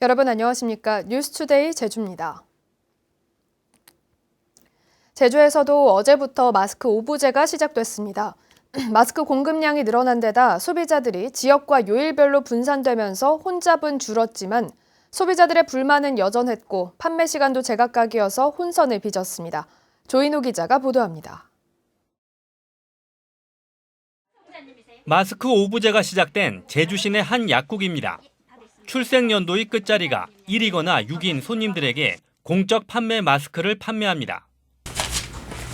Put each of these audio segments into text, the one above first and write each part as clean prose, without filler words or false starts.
여러분 안녕하십니까? 뉴스투데이 제주입니다. 제주에서도 어제부터 마스크 오부제가 시작됐습니다. 마스크 공급량이 늘어난 데다 소비자들이 지역과 요일별로 분산되면서 혼잡은 줄었지만 소비자들의 불만은 여전했고 판매 시간도 제각각이어서 혼선을 빚었습니다. 조인호 기자가 보도합니다. 마스크 오부제가 시작된 제주시내 한 약국입니다. 출생연도의 끝자리가 1이거나 6인 손님들에게 공적 판매 마스크를 판매합니다.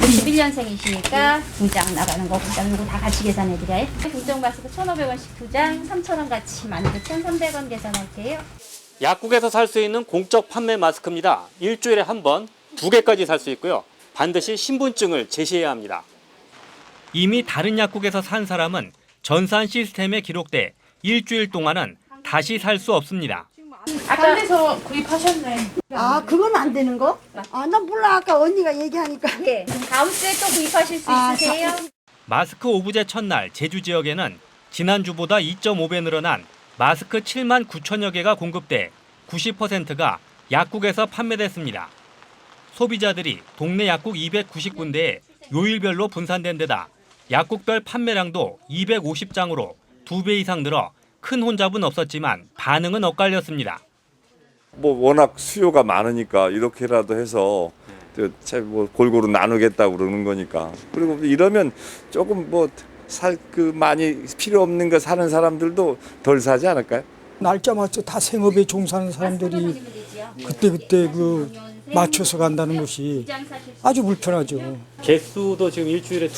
21년생이시니까 2장 나가는 거, 2장 이거 다 같이 계산해드려요. 공적 마스크 1,500원씩 2장, 3,000원 같이 만두 1,300원 계산할게요. 약국에서 살 수 있는 공적 판매 마스크입니다. 일주일에 한 번, 2개까지 살 수 있고요. 반드시 신분증을 제시해야 합니다. 이미 다른 약국에서 산 사람은 전산 시스템에 기록돼 일주일 동안은 다시 살 수 없습니다. 아까에서 구입하셨네. 아, 그건 안 되는 거? 아, 나 몰라. 아까 언니가 얘기하니까. 네, 다음 주에 또 구입하실 수 있으세요? 마스크 오부제 첫날 제주 지역에는 지난주보다 2.5배 늘어난 마스크 7만 9천여 개가 공급돼 90%가 약국에서 판매됐습니다. 소비자들이 동네 약국 290군데에 요일별로 분산된 데다 약국별 판매량도 250장으로 2배 이상 늘어 큰 혼잡은 없었지만 반응은 엇갈렸습니다. 워낙 수요가 많으니까 이렇게라도 해서 골고루 나누겠다고 그러는 거니까. 그리고 이러면 조금 많이 필요 없는 거 사는 사람들도 덜 사지 않을까요? 날짜 맞춰 다 생업에 종사하는 사람들이 그때 맞춰서 간다는 것이 아주 불편하죠. 개수도 지금 일주일에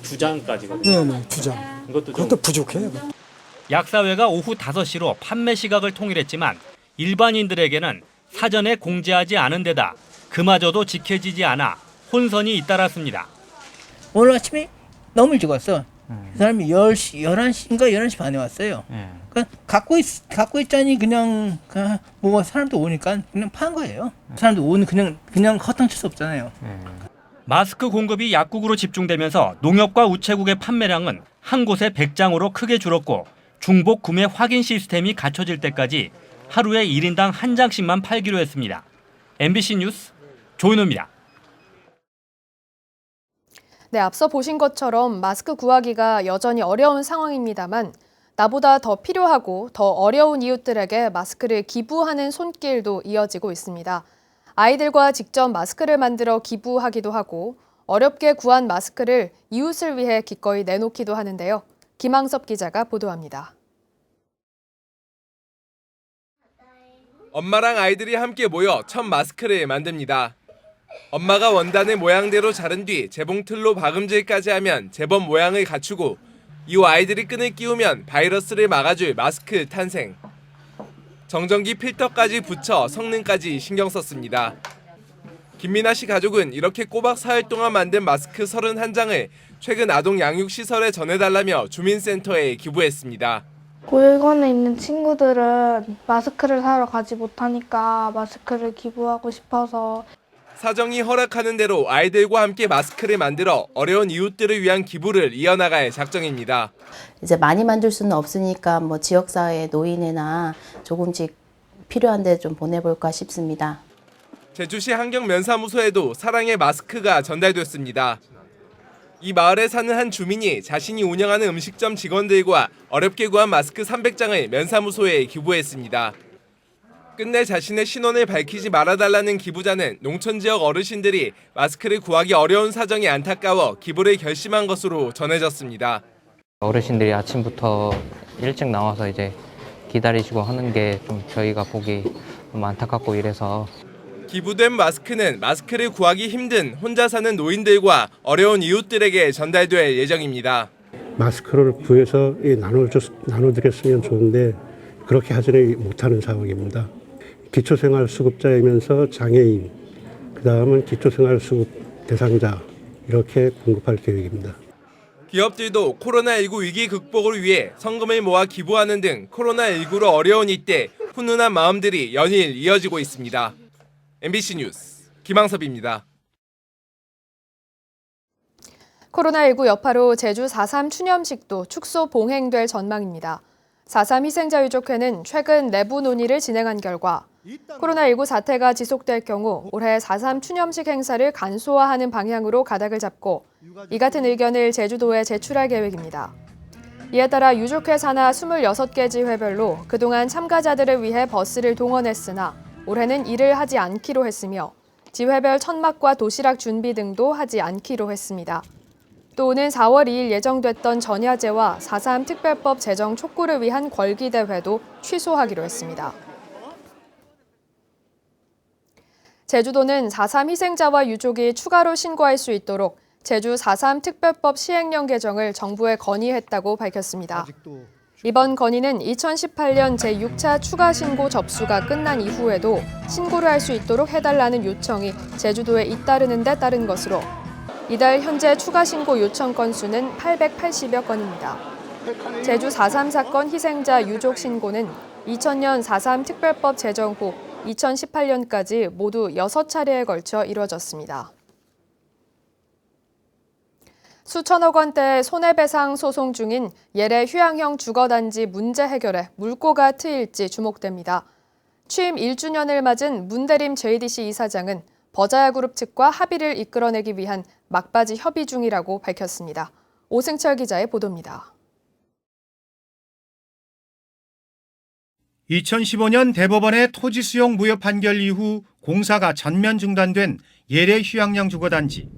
두 장까지거든요. 네, 2장. 그것도 부족해요. 약사회가 오후 5시로 판매 시각을 통일했지만 일반인들에게는 사전에 공지하지 않은 데다 그마저도 지켜지지 않아 혼선이 잇따랐습니다. 오늘 아침에 너무 일찍 왔어. 그 사람이 10시, 11시인가 11시 반에 왔어요. 그러니까 갖고 있자니 그냥 사람도 오니까 그냥 판 거예요. 사람도 오는 그냥 허탕칠 수 없잖아요. 마스크 공급이 약국으로 집중되면서 농협과 우체국의 판매량은 한 곳에 100장으로 크게 줄었고 중복 구매 확인 시스템이 갖춰질 때까지 하루에 1인당 한 장씩만 팔기로 했습니다. MBC 뉴스 조인호입니다. 네, 앞서 보신 것처럼 마스크 구하기가 여전히 어려운 상황입니다만 나보다 더 필요하고 더 어려운 이웃들에게 마스크를 기부하는 손길도 이어지고 있습니다. 아이들과 직접 마스크를 만들어 기부하기도 하고 어렵게 구한 마스크를 이웃을 위해 기꺼이 내놓기도 하는데요. 김항섭 기자가 보도합니다. 엄마랑 아이들이 함께 모여 첫 마스크를 만듭니다. 엄마가 원단을 모양대로 자른 뒤 재봉틀로 박음질까지 하면 제법 모양을 갖추고 이후 아이들이 끈을 끼우면 바이러스를 막아줄 마스크 탄생. 정전기 필터까지 붙여 성능까지 신경 썼습니다. 김민아 씨 가족은 이렇게 꼬박 사흘 동안 만든 마스크 31장을 최근 아동 양육시설에 전해달라며 주민센터에 기부했습니다. 고일권에 있는 친구들은 마스크를 사러 가지 못하니까 마스크를 기부하고 싶어서. 사정이 허락하는 대로 아이들과 함께 마스크를 만들어 어려운 이웃들을 위한 기부를 이어나갈 작정입니다. 이제 많이 만들 수는 없으니까 지역사회 노인이나 조금씩 필요한 데 좀 보내볼까 싶습니다. 제주시 환경면사무소에도 사랑의 마스크가 전달됐습니다. 이 마을에 사는 한 주민이 자신이 운영하는 음식점 직원들과 어렵게 구한 마스크 300장을 면사무소에 기부했습니다. 끝내 자신의 신원을 밝히지 말아달라는 기부자는 농촌 지역 어르신들이 마스크를 구하기 어려운 사정이 안타까워 기부를 결심한 것으로 전해졌습니다. 어르신들이 아침부터 일찍 나와서 이제 기다리시고 하는 게 좀 저희가 보기 좀 안타깝고 이래서 기부된 마스크는 마스크를 구하기 힘든 혼자 사는 노인들과 어려운 이웃들에게 전달될 예정입니다. 마스크를 구해서 나눠드렸으면 좋은데 그렇게 하지는 못하는 상황입니다. 기초생활수급자이면서 장애인, 그다음은 기초생활수급 대상자 이렇게 공급할 계획입니다. 기업들도 코로나19 위기 극복을 위해 성금을 모아 기부하는 등 코로나19로 어려운 이때 훈훈한 마음들이 연일 이어지고 있습니다. MBC 뉴스 김항섭입니다. 코로나19 여파로 제주 4.3 추념식도 축소 봉행될 전망입니다. 4.3 희생자 유족회는 최근 내부 논의를 진행한 결과 코로나19 사태가 지속될 경우 올해 4.3 추념식 행사를 간소화하는 방향으로 가닥을 잡고 이 같은 의견을 제주도에 제출할 계획입니다. 이에 따라 유족회 산하 26개 지회별로 그동안 참가자들을 위해 버스를 동원했으나 올해는 이를 하지 않기로 했으며 지회별 천막과 도시락 준비 등도 하지 않기로 했습니다. 또 오는 4월 2일 예정됐던 전야제와 4.3 특별법 제정 촉구를 위한 궐기대회도 취소하기로 했습니다. 제주도는 4.3 희생자와 유족이 추가로 신고할 수 있도록 제주 4.3 특별법 시행령 개정을 정부에 건의했다고 밝혔습니다. 이번 건의는 2018년 제6차 추가 신고 접수가 끝난 이후에도 신고를 할 수 있도록 해달라는 요청이 제주도에 잇따르는 데 따른 것으로 이달 현재 추가 신고 요청 건수는 880여 건입니다. 제주 4.3 사건 희생자 유족 신고는 2000년 4.3 특별법 제정 후 2018년까지 모두 6차례에 걸쳐 이뤄졌습니다. 수천억 원대의 손해배상 소송 중인 예래 휴양형 주거단지 문제 해결에 물꼬가 트일지 주목됩니다. 취임 1주년을 맞은 문대림 JDC 이사장은 버자야그룹 측과 합의를 이끌어내기 위한 막바지 협의 중이라고 밝혔습니다. 오승철 기자의 보도입니다. 2015년 대법원의 토지 수용 무효 판결 이후 공사가 전면 중단된 예래 휴양형 주거단지.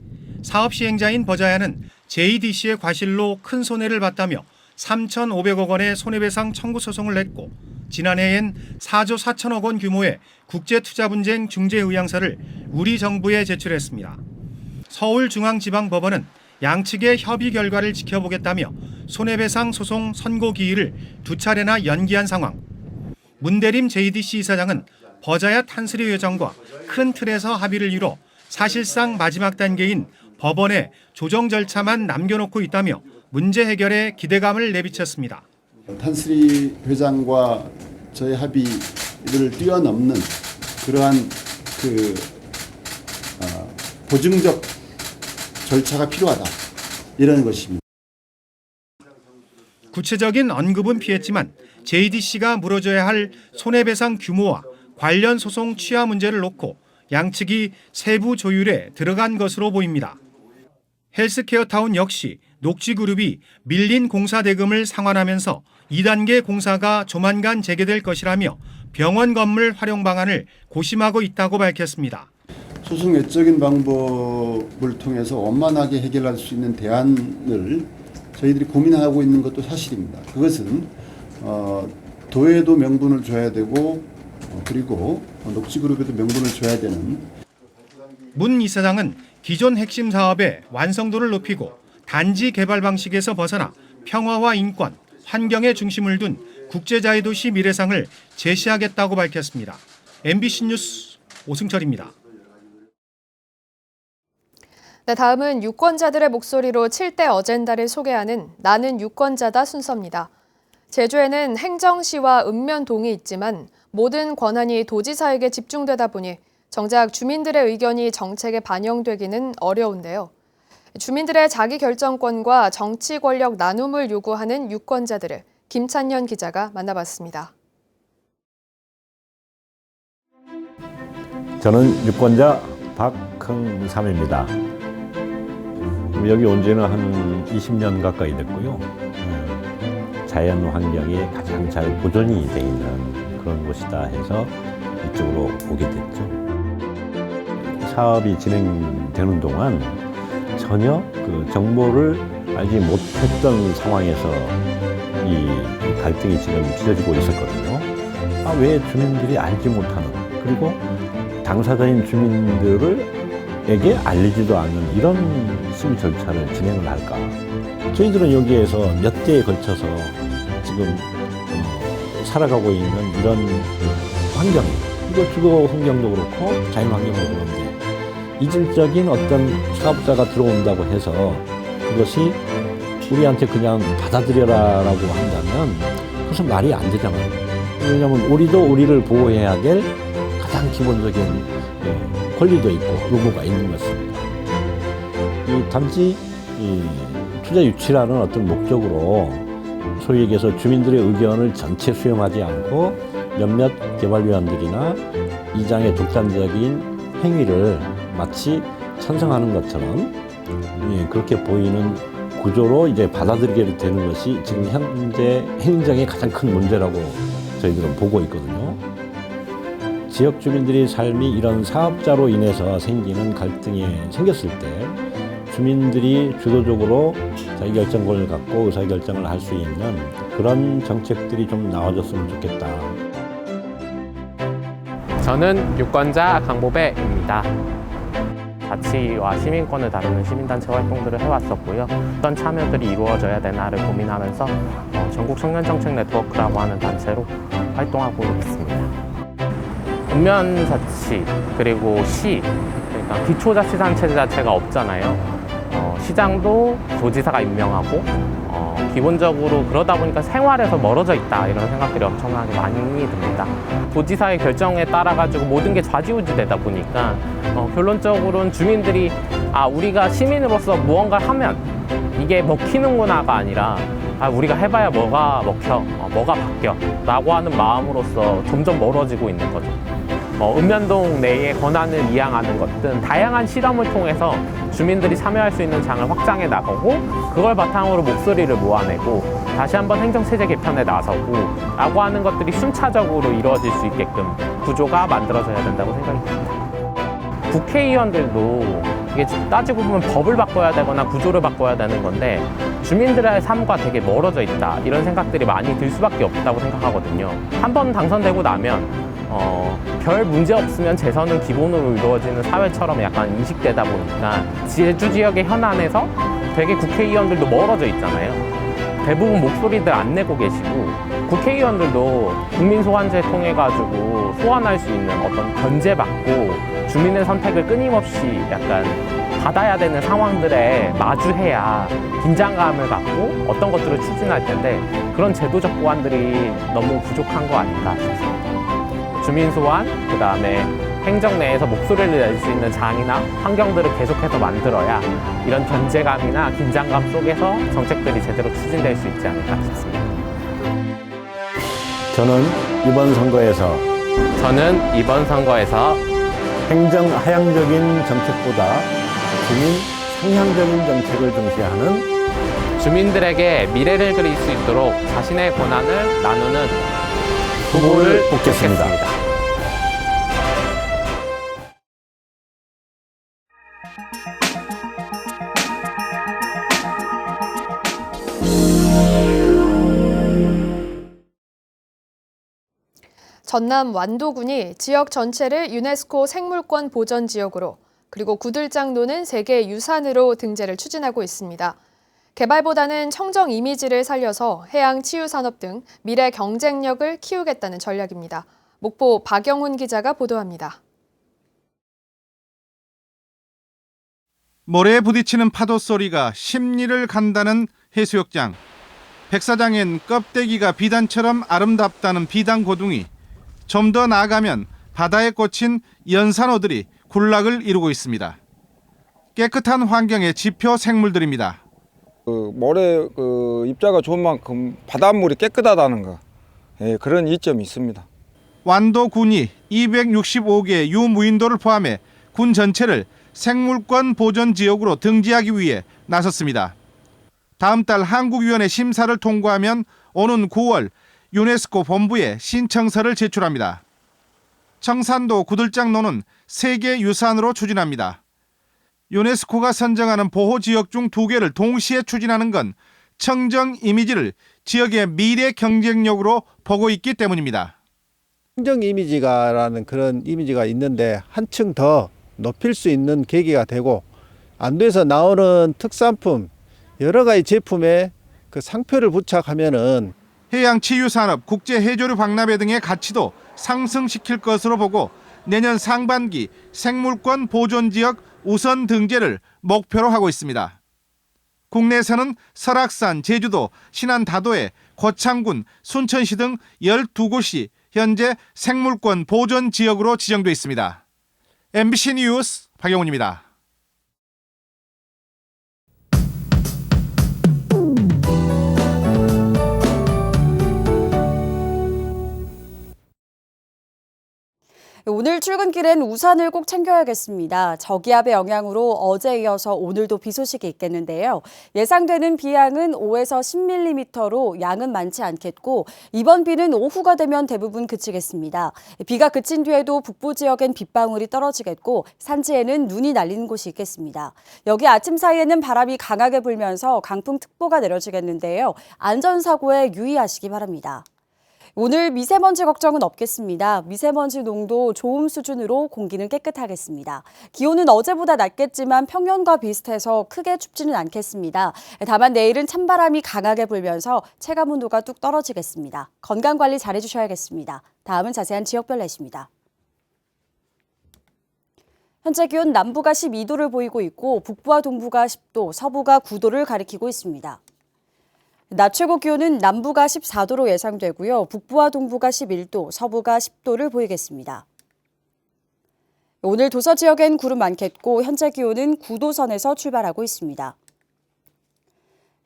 사업 시행자인 버자야는 JDC의 과실로 큰 손해를 봤다며 3,500억 원의 손해배상 청구 소송을 냈고 지난해엔 4조 4천억 원 규모의 국제투자분쟁 중재의향서를 우리 정부에 제출했습니다. 서울중앙지방법원은 양측의 협의 결과를 지켜보겠다며 손해배상 소송 선고 기일을 2차례나 연기한 상황. 문대림 JDC 이사장은 버자야 탄스리 회장과 큰 틀에서 합의를 이뤄 사실상 마지막 단계인 법원의 조정 절차만 남겨놓고 있다며 문제 해결에 기대감을 내비쳤습니다. 탄스리 회장과 저의 합의를 뛰어넘는 그러한 보증적 절차가 필요하다 이런 것입니다. 구체적인 언급은 피했지만 JDC가 물어줘야 할 손해배상 규모와 관련 소송 취하 문제를 놓고 양측이 세부 조율에 들어간 것으로 보입니다. 헬스케어타운 역시 녹지그룹이 밀린 공사 대금을 상환하면서 2단계 공사가 조만간 재개될 것이라며 병원 건물 활용 방안을 고심하고 있다고 밝혔습니다. 소송 외적인 방법을 통해서 원만하게 해결할 수 있는 대안을 저희들이 고민하고 있는 것도 사실입니다. 그것은 도에도 명분을 줘야 되고 그리고 녹지그룹에도 명분을 줘야 되는. 문 이사장은 기존 핵심 사업의 완성도를 높이고 단지 개발 방식에서 벗어나 평화와 인권, 환경에 중심을 둔 국제자유 도시 미래상을 제시하겠다고 밝혔습니다. MBC 뉴스 오승철입니다. 네, 다음은 유권자들의 목소리로 7대 어젠다를 소개하는 나는 유권자다 순서입니다. 제주에는 행정시와 읍면동이 있지만 모든 권한이 도지사에게 집중되다 보니 정작 주민들의 의견이 정책에 반영되기는 어려운데요. 주민들의 자기결정권과 정치 권력 나눔을 요구하는 유권자들을 김찬현 기자가 만나봤습니다. 저는 유권자 박흥삼입니다. 여기 온 지는 한 20년 가까이 됐고요. 자연 환경이 가장 잘 보존이 돼 있는 그런 곳이다 해서 이쪽으로 오게 됐죠. 사업이 진행되는 동안 전혀 그 정보를 알지 못했던 상황에서 이 갈등이 지금 빚어지고 있었거든요. 왜 주민들이 알지 못하는, 그리고 당사자인 주민들에게 알리지도 않는 이런 심의 절차를 진행을 할까. 저희들은 여기에서 몇 대에 걸쳐서 지금 살아가고 있는 이런 환경, 이거 주거 환경도 그렇고 자연 환경도 그런데 이질적인 어떤 사업자가 들어온다고 해서 그것이 우리한테 그냥 받아들여라라고 한다면 그것은 말이 안 되잖아요. 왜냐하면 우리도 우리를 보호해야 될 가장 기본적인 권리도 있고 의무가 있는 것입니다. 이 단지 투자 유치라는 어떤 목적으로 소위 얘기해서 주민들의 의견을 전체 수용하지 않고 몇몇 개발위원들이나 이장의 독단적인 행위를 마치 찬성하는 것처럼 그렇게 보이는 구조로 이제 받아들이게 되는 것이 지금 현재 행정의 가장 큰 문제라고 저희들은 보고 있거든요. 지역 주민들의 삶이 이런 사업자로 인해서 생기는 갈등이 생겼을 때 주민들이 주도적으로 자기결정권을 갖고 의사결정을 할 수 있는 그런 정책들이 좀 나와줬으면 좋겠다. 저는 유권자 강보배입니다. 자치와 시민권을 다루는 시민단체 활동들을 해왔었고요. 어떤 참여들이 이루어져야 되나를 고민하면서 전국 청년정책 네트워크라고 하는 단체로 활동하고 있습니다. 읍면자치 그리고 시, 그러니까 기초자치단체 자체가 없잖아요. 시장도 도지사가 임명하고 기본적으로 그러다 보니까 생활에서 멀어져 있다 이런 생각들이 엄청나게 많이 듭니다. 도지사의 결정에 따라 가지고 모든 게 좌지우지되다 보니까 결론적으로는 주민들이 우리가 시민으로서 무언가를 하면 이게 먹히는구나가 아니라 우리가 해봐야 뭐가 먹혀, 뭐가 바뀌어 라고 하는 마음으로서 점점 멀어지고 있는 거죠. 읍면동 내의 권한을 이양하는 것 등 다양한 실험을 통해서 주민들이 참여할 수 있는 장을 확장해 나가고 그걸 바탕으로 목소리를 모아내고 다시 한번 행정체제 개편에 나서고 라고 하는 것들이 순차적으로 이루어질 수 있게끔 구조가 만들어져야 된다고 생각이 듭니다. 국회의원들도 이게 따지고 보면 법을 바꿔야 되거나 구조를 바꿔야 되는 건데 주민들의 삶과 되게 멀어져 있다 이런 생각들이 많이 들 수밖에 없다고 생각하거든요. 한 번 당선되고 나면 별 문제 없으면 재선은 기본으로 이루어지는 사회처럼 약간 인식되다 보니까 제주 지역의 현안에서 되게 국회의원들도 멀어져 있잖아요. 대부분 목소리들 안 내고 계시고 국회의원들도 국민소환제 통해 가지고 소환할 수 있는 어떤 견제받고 주민의 선택을 끊임없이 약간 받아야 되는 상황들에 마주해야 긴장감을 갖고 어떤 것들을 추진할 텐데 그런 제도적 보완들이 너무 부족한 거 아닌가 싶습니다. 주민 소환, 그 다음에 행정 내에서 목소리를 낼 수 있는 장이나 환경들을 계속해서 만들어야 이런 견제감이나 긴장감 속에서 정책들이 제대로 추진될 수 있지 않을까 싶습니다. 저는 이번 선거에서 행정 하향적인 정책보다 주민 상향적인 정책을 중시하는 주민들에게 미래를 그릴 수 있도록 자신의 권한을 나누는 후보를 뽑겠습니다. 전남 완도군이 지역 전체를 유네스코 생물권 보전 지역으로 그리고 구들장로는 세계 유산으로 등재를 추진하고 있습니다. 개발보다는 청정 이미지를 살려서 해양 치유 산업 등 미래 경쟁력을 키우겠다는 전략입니다. 목포 박영훈 기자가 보도합니다. 모래에 부딪히는 파도 소리가 심리를 간다는 해수욕장. 백사장엔 껍데기가 비단처럼 아름답다는 비단고둥이. 좀 더 나아가면 바다에 꽂힌 연산어들이 군락을 이루고 있습니다. 깨끗한 환경의 지표 생물들입니다. 모래 입자가 좋은 만큼 바닷물이 깨끗하다는 거, 그런 이점이 있습니다. 완도군이 265개 유무인도를 포함해 군 전체를 생물권 보전 지역으로 등재하기 위해 나섰습니다. 다음 달 한국위원회 심사를 통과하면 오는 9월 유네스코 본부에 신청서를 제출합니다. 청산도 구들장로는 세계 유산으로 추진합니다. 유네스코가 선정하는 보호지역 중 2개를 동시에 추진하는 건 청정 이미지를 지역의 미래 경쟁력으로 보고 있기 때문입니다. 청정 이미지라는 그런 이미지가 있는데 한층 더 높일 수 있는 계기가 되고 안도에서 나오는 특산품 여러 가지 제품에 그 상표를 부착하면은 해양치유산업, 국제해조류 박람회 등의 가치도 상승시킬 것으로 보고 내년 상반기 생물권 보존지역 우선 등재를 목표로 하고 있습니다. 국내에서는 설악산, 제주도, 신안 다도해, 거창군, 순천시 등 12곳이 현재 생물권 보존 지역으로 지정돼 있습니다. MBC 뉴스 박영훈입니다. 오늘 출근길엔 우산을 꼭 챙겨야겠습니다. 저기압의 영향으로 어제에 이어서 오늘도 비 소식이 있겠는데요. 예상되는 비양은 5에서 10mm로 양은 많지 않겠고 이번 비는 오후가 되면 대부분 그치겠습니다. 비가 그친 뒤에도 북부 지역엔 빗방울이 떨어지겠고 산지에는 눈이 날리는 곳이 있겠습니다. 여기 아침 사이에는 바람이 강하게 불면서 강풍특보가 내려지겠는데요. 안전사고에 유의하시기 바랍니다. 오늘 미세먼지 걱정은 없겠습니다. 미세먼지 농도 좋음 수준으로 공기는 깨끗하겠습니다. 기온은 어제보다 낮겠지만 평년과 비슷해서 크게 춥지는 않겠습니다. 다만 내일은 찬바람이 강하게 불면서 체감온도가 뚝 떨어지겠습니다. 건강관리 잘해주셔야겠습니다. 다음은 자세한 지역별 날씨입니다. 현재 기온 남부가 12도를 보이고 있고 북부와 동부가 10도, 서부가 9도를 가리키고 있습니다. 낮 최고 기온은 남부가 14도로 예상되고요. 북부와 동부가 11도, 서부가 10도를 보이겠습니다. 오늘 도서 지역엔 구름 많겠고 현재 기온은 9도 선에서 출발하고 있습니다.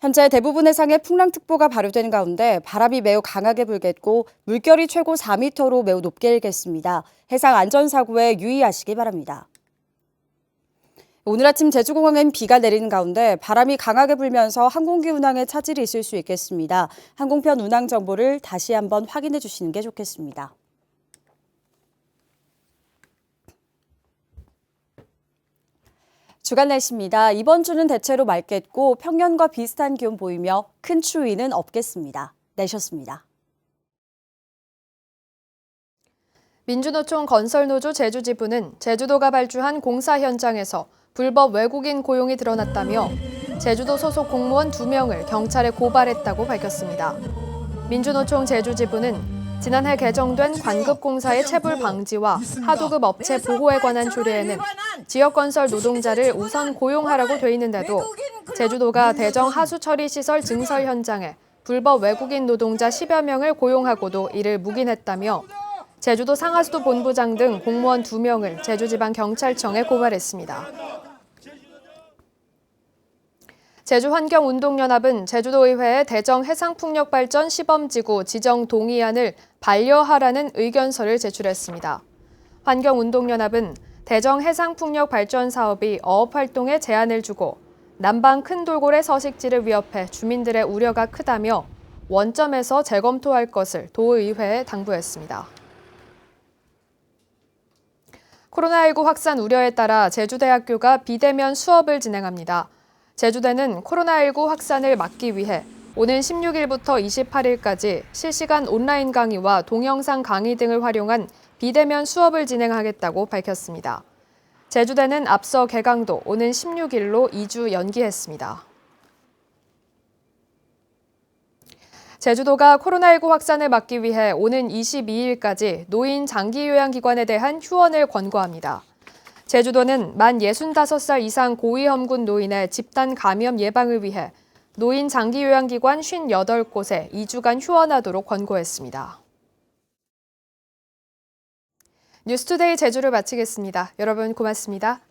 현재 대부분 해상에 풍랑특보가 발효된 가운데 바람이 매우 강하게 불겠고 물결이 최고 4m로 매우 높게 일겠습니다. 해상 안전사고에 유의하시기 바랍니다. 오늘 아침 제주공항엔 비가 내리는 가운데 바람이 강하게 불면서 항공기 운항에 차질이 있을 수 있겠습니다. 항공편 운항 정보를 다시 한번 확인해 주시는 게 좋겠습니다. 주간 날씨입니다. 이번 주는 대체로 맑겠고 평년과 비슷한 기온 보이며 큰 추위는 없겠습니다. 내셨습니다. 민주노총 건설노조 제주지부는 제주도가 발주한 공사 현장에서 불법 외국인 고용이 드러났다며 제주도 소속 공무원 2명을 경찰에 고발했다고 밝혔습니다. 민주노총 제주지부는 지난해 개정된 관급공사의 체불 방지와 하도급 업체 보호에 관한 조례에는 지역건설 노동자를 우선 고용하라고 돼 있는데도 제주도가 대정 하수처리시설 증설 현장에 불법 외국인 노동자 10여 명을 고용하고도 이를 묵인했다며 제주도 상하수도 본부장 등 공무원 2명을 제주지방경찰청에 고발했습니다. 제주환경운동연합은 제주도의회에 대정 해상풍력발전 시범지구 지정 동의안을 반려하라는 의견서를 제출했습니다. 환경운동연합은 대정 해상풍력발전 사업이 어업활동에 제한을 주고 남방 큰 돌고래 서식지를 위협해 주민들의 우려가 크다며 원점에서 재검토할 것을 도의회에 당부했습니다. 코로나19 확산 우려에 따라 제주대학교가 비대면 수업을 진행합니다. 제주대는 코로나19 확산을 막기 위해 오는 16일부터 28일까지 실시간 온라인 강의와 동영상 강의 등을 활용한 비대면 수업을 진행하겠다고 밝혔습니다. 제주대는 앞서 개강도 오는 16일로 2주 연기했습니다. 제주도가 코로나19 확산을 막기 위해 오는 22일까지 노인 장기요양기관에 대한 휴원을 권고합니다. 제주도는 만 65살 이상 고위험군 노인의 집단 감염 예방을 위해 노인 장기요양기관 58곳에 2주간 휴원하도록 권고했습니다. 뉴스투데이 제주를 마치겠습니다. 여러분 고맙습니다.